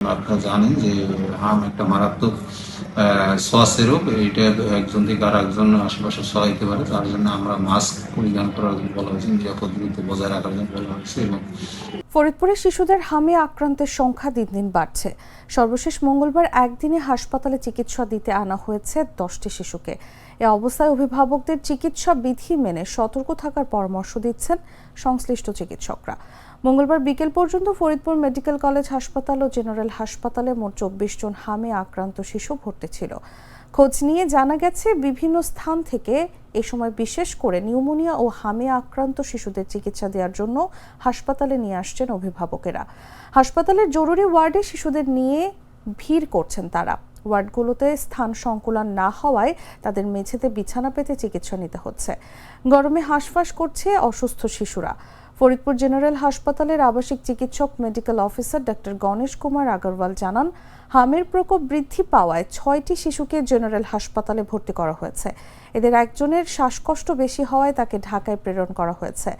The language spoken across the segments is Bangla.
আপনারা জানেন যে হাম একটা মারাত্মক শ্বাসের রোগ। এটা একজন থেকে আর একজন আশেপাশে ছড়াইতে পারে। তার জন্য আমরা মাস্ক পরিধান করার জন্য বলা হয়েছে, নিরাপদ দূরত্ব বজায় রাখার জন্য বলা হয়েছে। এবং ফরিদপুরে শিশুদের হামে আক্রান্তের সংখ্যা দিন দিন বাড়ছে। সর্বশেষ মঙ্গলবার একদিনে হাসপাতালে চিকিৎসা দিতে আনা হয়েছে 10টি শিশুকে। এ অবস্থায় অভিভাবকদের চিকিৎসা বিধি মেনে সতর্ক থাকার পরামর্শ দিচ্ছেন সংশ্লিষ্ট চিকিৎসকরা। মঙ্গলবার বিকেল পর্যন্ত ফরিদপুর মেডিকেল কলেজ হাসপাতাল ও জেনারেল হাসপাতালে মোট 24 জন হামে আক্রান্ত শিশু ভর্তি ছিল। খোঁজ নিয়ে জানা গেছে, বিভিন্ন স্থান থেকে এ সময় বিশেষ করে নিউমোনিয়া ও হামে আক্রান্ত শিশুদের চিকিৎসা দেওয়ার জন্য হাসপাতালে নিয়ে আসছেন অভিভাবকেরা। হাসপাতালের জরুরি ওয়ার্ডে শিশুদের নিয়ে ভিড় করছেন তারা। ওয়ার্ডগুলোতে স্থান সংকুলান না হওয়ায় তাদের মেঝেতে বিছানা পেতে চিকিৎসা নিতে হচ্ছে। গরমে হাঁসফাঁস করছে অসুস্থ শিশুরা। ফরিদপুর জেনারেল হাসপাতালের আবাসিক চিকিৎসক medical officer doctor Ganesh Kumar Agarwal জানান, হামের প্রকোপ বৃদ্ধি পাওয়ায় 6টি শিশুকে জেনারেল হাসপাতালে ভর্তি করা হয়েছে। এদের একজনের শ্বাসকষ্ট বেশি হওয়ায় তাকে ঢাকায় প্রেরণ করা হয়েছে।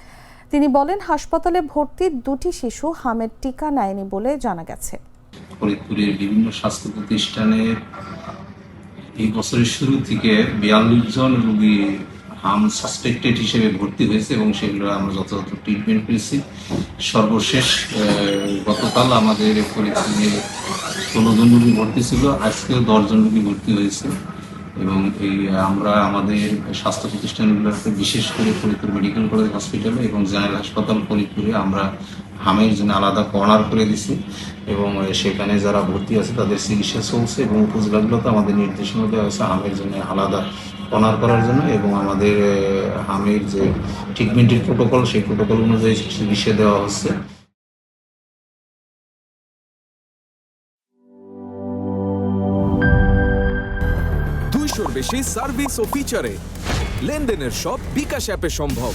তিনি বলেন, হাসপাতালে ভর্তি 2টি শিশু হামের টিকা নেয়নি বলে জানা গেছে। ফরিদপুরের বিভিন্ন স্বাস্থ্য প্রতিষ্ঠানে এই বছরের শুরু থেকে 42 জন রোগী হাম সাসপেক্টেড হিসেবে ভর্তি হয়েছে এবং সেগুলো আমরা যথাযথ ট্রিটমেন্ট পেয়েছি। সর্বশেষ গতকাল আমাদের ফরিদপুরে 16 জন রোগী ভর্তি ছিল, আজকেও 10 জন রোগী ভর্তি হয়েছে। এবং আমরা আমাদের স্বাস্থ্য প্রতিষ্ঠানগুলোতে, বিশেষ করে ফরিদপুর মেডিকেল কলেজ হসপিটালে এবং জেনারেল হাসপাতাল ফরিদপুরে আমরা হামের জন্য আলাদা কর্নার করে দিছি এবং সেখানে যারা ভর্তি আছে তাদের চিকিৎসা চলছে। এবং উপজেলাগুলোতে আমাদের নির্দেশনা দেওয়া হয়েছে হামের জন্য আলাদা কর্নার করার জন্য। এবং আমাদের হামের যে ট্রিটমেন্টের প্রোটোকল, সেই প্রোটোকল অনুযায়ী চিকিৎসা দেওয়া হচ্ছে। 200-র বেশি সার্ভিস ও ফিচারে লেনদেনের সব বিকাশ অ্যাপে সম্ভব।